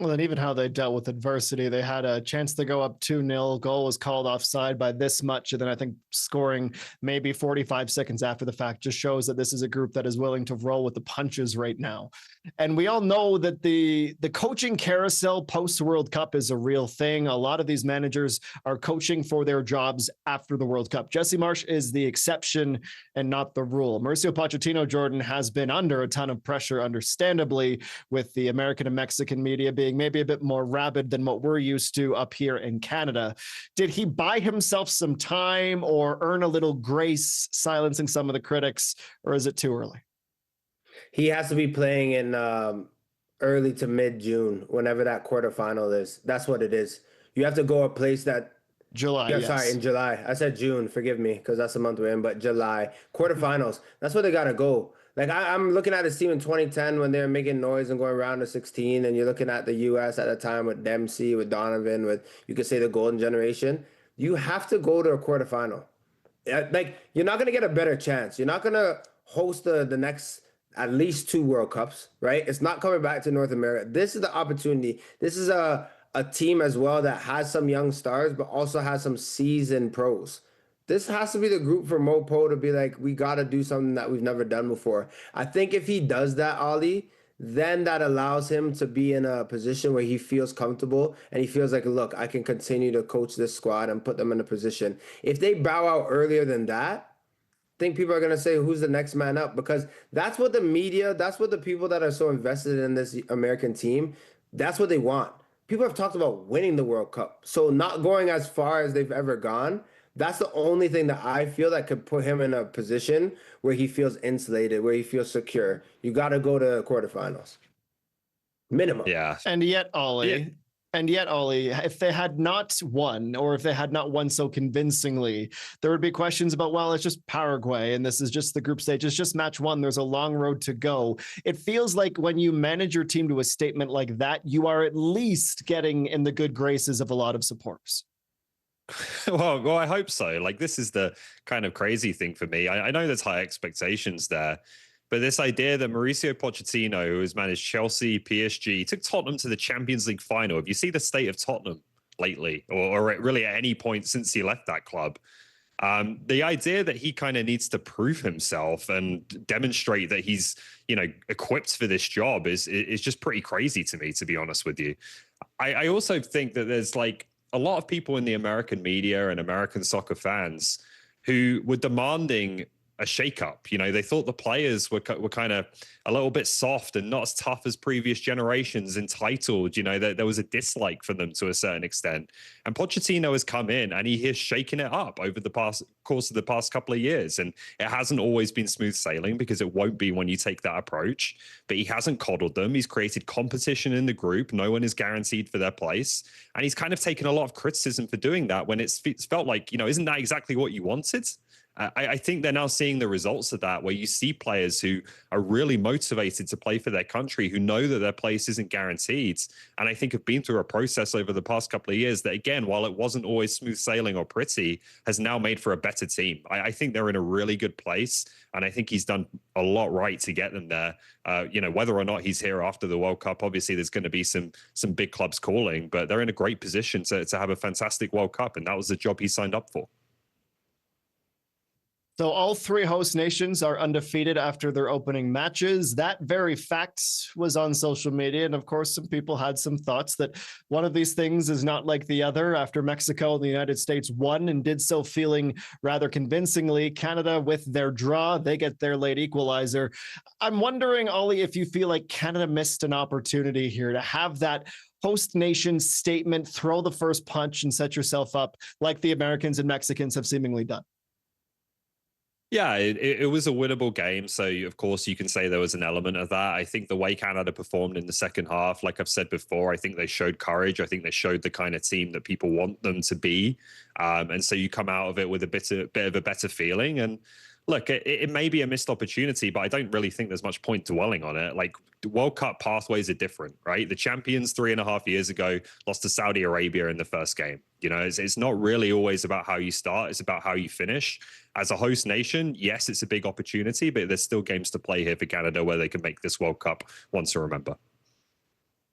Well, and even how they dealt with adversity. They had a chance to go up 2-0. Goal was called offside by this much. And then I think scoring maybe 45 seconds after the fact just shows that this is a group that is willing to roll with the punches right now. And we all know that the coaching carousel post-World Cup is a real thing. A lot of these managers are coaching for their jobs after the World Cup. Jesse Marsch is the exception and not the rule. Mauricio Pochettino, Jordan, has been under a ton of pressure, understandably, with the American and Mexican media being maybe a bit more rabid than what we're used to up here in Canada. Did he buy himself some time or earn a little grace silencing some of the critics, or is it too early? He has to be playing in early to mid-June, whenever that quarterfinal is. That's what it is. You have to go a place that July. Yeah, yes. Sorry, in July. I said June. Forgive me, because that's the month we're in. But July quarterfinals. That's where they gotta go. Like I'm looking at this team in 2010 when they're making noise and going round to 16, and you're looking at the U.S. at the time with Dempsey, with Donovan, with you could say the golden generation. You have to go to a quarterfinal. Like you're not gonna get a better chance. You're not gonna host the next at least 2 World Cups, right? It's not coming back to North America. This is the opportunity. This is a team as well that has some young stars, but also has some seasoned pros. This has to be the group for Mopo to be like, we got to do something that we've never done before. I think if he does that, Ali, then that allows him to be in a position where he feels comfortable and he feels like, look, I can continue to coach this squad and put them in a position. If they bow out earlier than that, I think people are going to say, who's the next man up? Because that's what the media, that's what the people that are so invested in this American team, that's what they want. People have talked about winning the World Cup. So not going as far as they've ever gone, that's the only thing that I feel that could put him in a position where he feels insulated, where he feels secure. You got to go to quarterfinals. Minimum. Yeah. And yet, Ollie, if they had not won, or if they had not won so convincingly, there would be questions about, well, it's just Paraguay and this is just the group stage. It's just match 1. There's a long road to go. It feels like when you manage your team to a statement like that, you are at least getting in the good graces of a lot of supporters. Well, I hope so. Like, this is the kind of crazy thing for me. I know there's high expectations there, but this idea that Mauricio Pochettino, who has managed Chelsea, PSG, took Tottenham to the Champions League final. If you see the state of Tottenham lately, or really at any point since he left that club, the idea that he kind of needs to prove himself and demonstrate that he's, equipped for this job is just pretty crazy to me, to be honest with you. I also think that there's like a lot of people in the American media and American soccer fans who were demanding a shakeup. They thought the players were kind of a little bit soft and not as tough as previous generations, entitled. There was a dislike for them to a certain extent. And Pochettino has come in and he has shaken it up over the course of the past couple of years. And it hasn't always been smooth sailing, because it won't be when you take that approach. But he hasn't coddled them. He's created competition in the group. No one is guaranteed for their place. And he's kind of taken a lot of criticism for doing that when it's felt like, isn't that exactly what you wanted? I think they're now seeing the results of that, where you see players who are really motivated to play for their country, who know that their place isn't guaranteed. And I think have been through a process over the past couple of years that, again, while it wasn't always smooth sailing or pretty, has now made for a better team. I think they're in a really good place. And I think he's done a lot right to get them there. Whether or not he's here after the World Cup, obviously there's going to be some big clubs calling, but they're in a great position to have a fantastic World Cup. And that was the job he signed up for. So all three host nations are undefeated after their opening matches. That very fact was on social media. And of course, some people had some thoughts that one of these things is not like the other. After Mexico and the United States won and did so feeling rather convincingly, Canada with their draw, they get their late equalizer. I'm wondering, Ollie, if you feel like Canada missed an opportunity here to have that host nation statement, throw the first punch and set yourself up like the Americans and Mexicans have seemingly done. Yeah, it was a winnable game. So, of course, you can say there was an element of that. I think the way Canada performed in the second half, like I've said before, I think they showed courage. I think they showed the kind of team that people want them to be. And so you come out of it with a bit of a better feeling. And look, it may be a missed opportunity, but I don't really think there's much point dwelling on it. Like, World Cup pathways are different, right? The champions 3.5 years ago lost to Saudi Arabia in the first game. It's not really always about how you start. It's about how you finish. As a host nation, yes, it's a big opportunity, but there's still games to play here for Canada where they can make this World Cup one to remember.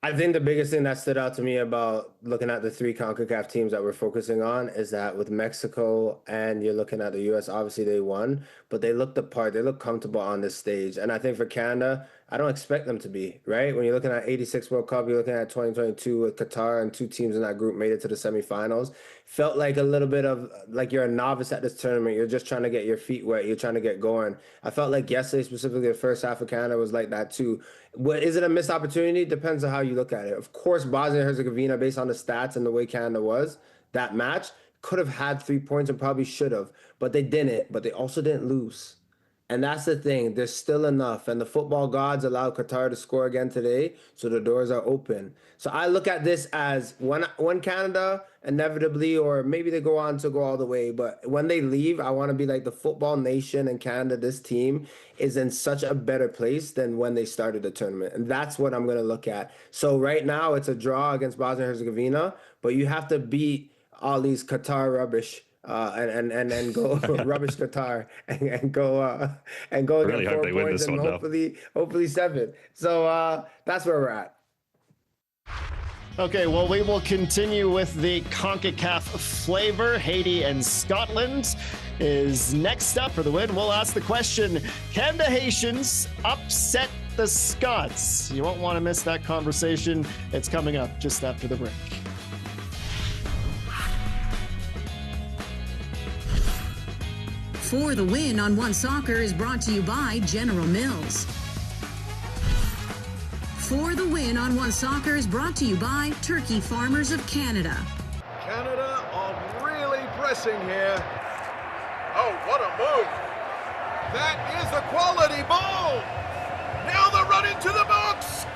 I think the biggest thing that stood out to me about looking at the three CONCACAF teams that we're focusing on is that with Mexico and you're looking at the U.S., obviously they won, but they looked the part. They looked comfortable on this stage. And I think for Canada, I don't expect them to be, right? When you're looking at 86 World Cup, you're looking at 2022 with Qatar, and two teams in that group made it to the semifinals. Felt like a little bit of like you're a novice at this tournament. You're just trying to get your feet wet. You're trying to get going. I felt like yesterday, specifically the first half of Canada, was like that too. Is it a missed opportunity? Depends on how you look at it. Of course, Bosnia and Herzegovina, based on the stats and the way Canada was, that match could have had 3 points and probably should have, but they didn't. But they also didn't lose. And that's the thing. There's still enough. And the football gods allowed Qatar to score again today, so the doors are open. So I look at this as when Canada inevitably, or maybe they go on to go all the way, but when they leave, I want to be like the football nation and Canada, this team is in such a better place than when they started the tournament. And that's what I'm going to look at. So right now it's a draw against Bosnia and Herzegovina, but you have to beat all these Qatar rubbish. And go rubbish Qatar and go really get 4 points and hopefully 7. So that's where we're at. Okay, well, we will continue with the CONCACAF flavor. Haiti and Scotland is next up for the win. We'll ask the question, can the Haitians upset the Scots? You won't want to miss that conversation. It's coming up just after the break. For the Win on One Soccer is brought to you by General Mills. For the Win on One Soccer is brought to you by Turkey Farmers of Canada. Canada are really pressing here. Oh, what a move. That is a quality ball. Now the run into the box.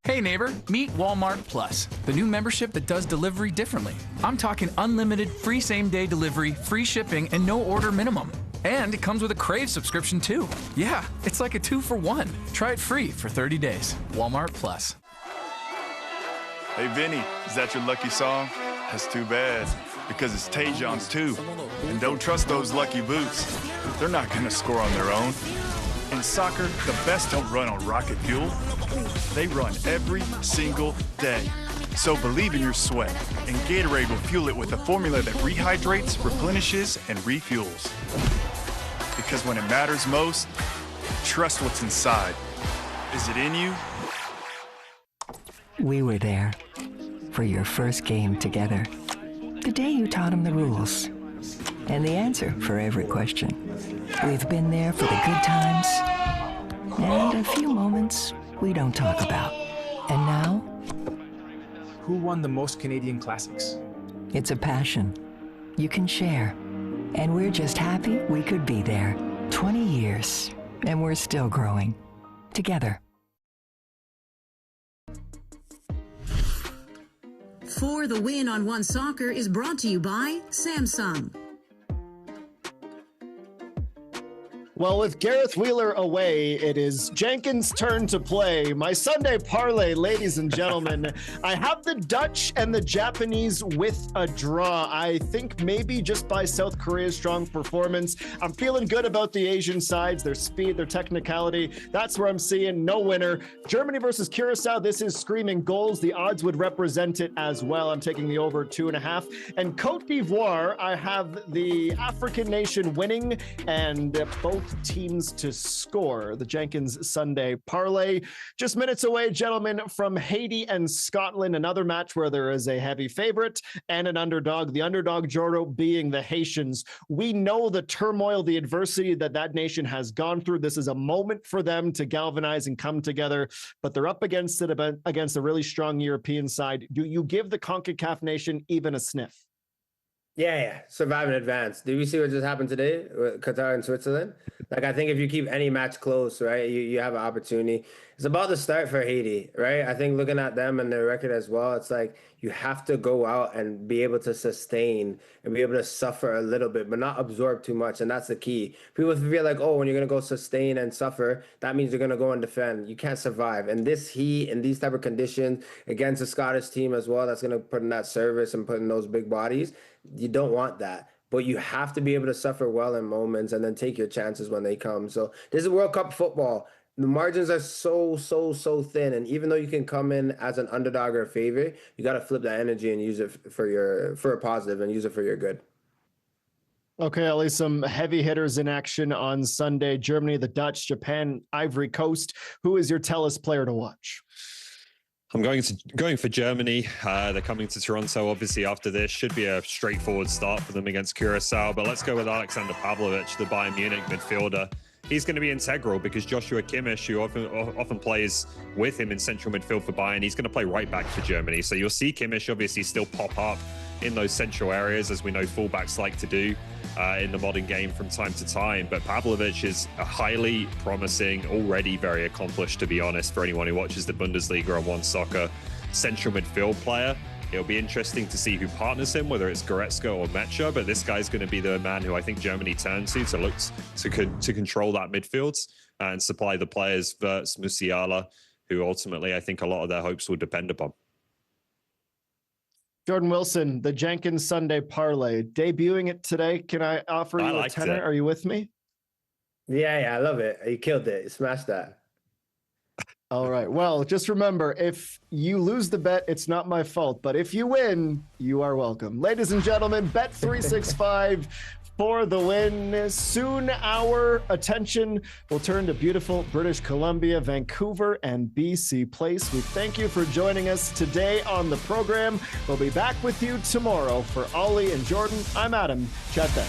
Hey neighbor, meet Walmart Plus, the new membership that does delivery differently. I'm talking unlimited free same-day delivery, free shipping, and no order minimum. And it comes with a Crave subscription too. Yeah, it's like a 2-for-1. Try it free for 30 days. Walmart Plus. Hey Vinny, is that your lucky song? That's too bad, because it's Tajon's too. And don't trust those lucky boots. They're not gonna score on their own. In soccer, the best don't run on rocket fuel. They run every single day. So believe in your sweat, and Gatorade will fuel it with a formula that rehydrates, replenishes, and refuels. Because when it matters most, trust what's inside. Is it in you? We were there for your first game together. The day you taught him the rules and the answer for every question. We've been there for the good times and a few moments we don't talk about. And now, Who won the most Canadian Classics? it's a passion you can share. And we're just happy we could be there. 20 years, and we're still growing. Together. For the Win on One Soccer is brought to you by Samsung. Well, with Gareth Wheeler away, it is Jenkins' turn to play. My Sunday parlay, ladies and gentlemen. I have the Dutch and the Japanese with a draw. I think maybe just by South Korea's strong performance. I'm feeling good about the Asian sides, their speed, their technicality. That's where I'm seeing no winner. Germany versus Curacao, this is screaming goals. The odds would represent it as well. I'm taking the over 2.5. And Cote d'Ivoire, I have the African nation winning and both teams to score. The Jenkins Sunday parlay. Just minutes away, gentlemen, from Haiti and Scotland, another match where there is a heavy favorite and an underdog. The underdog, Joro, being the Haitians. We know the turmoil, the adversity that nation has gone through. This is a moment for them to galvanize and come together, but they're up against it, against a really strong European side. Do you give the CONCACAF nation even a sniff? Yeah. Survive in advance. Did we see what just happened today with Qatar and Switzerland? Like, I think if you keep any match close, right, you have an opportunity. It's about to start for Haiti, right? I think looking at them and their record as well, it's like you have to go out and be able to sustain and be able to suffer a little bit, but not absorb too much. And that's the key. People feel like, oh, when you're going to go sustain and suffer, that means you're going to go and defend. You can't survive. And this heat and these type of conditions against a Scottish team as well, that's going to put in that service and put in those big bodies. You don't want that. But you have to be able to suffer well in moments and then take your chances when they come. So this is World Cup football. The margins are so thin. And even though you can come in as an underdog or a favorite, you got to flip that energy and use it for a positive and use it for your good. Okay, Ellie, some heavy hitters in action on Sunday. Germany, the Dutch, Japan, Ivory Coast. Who is your Tellus player to watch? I'm going for Germany. They're coming to Toronto, obviously, after this. Should be a straightforward start for them against Curacao. But let's go with Alexander Pavlovic, the Bayern Munich midfielder. He's going to be integral because Joshua Kimmich, who often plays with him in central midfield for Bayern, he's going to play right back for Germany. So you'll see Kimmich obviously still pop up in those central areas, as we know fullbacks like to do in the modern game from time to time. But Pavlovic is a highly promising, already very accomplished, to be honest, for anyone who watches the Bundesliga on One Soccer, central midfield player. It'll be interesting to see who partners him, whether it's Goretzka or Mecha, but this guy's going to be the man who I think Germany turn to look to control that midfield and supply the players versus Musiala, who ultimately I think a lot of their hopes will depend upon. Jordan Wilson, the Jenkins Sunday parlay, debuting it today. Can I offer you a tenner? Are you with me? Yeah, I love it. You killed it. You smashed that. All right. Well, just remember, if you lose the bet, it's not my fault. But if you win, you are welcome. Ladies and gentlemen, bet365 for the win. Soon our attention will turn to beautiful British Columbia, Vancouver, and BC Place. We thank you for joining us today on the program. We'll be back with you tomorrow. For Ollie and Jordan, I'm Adam. Chat then.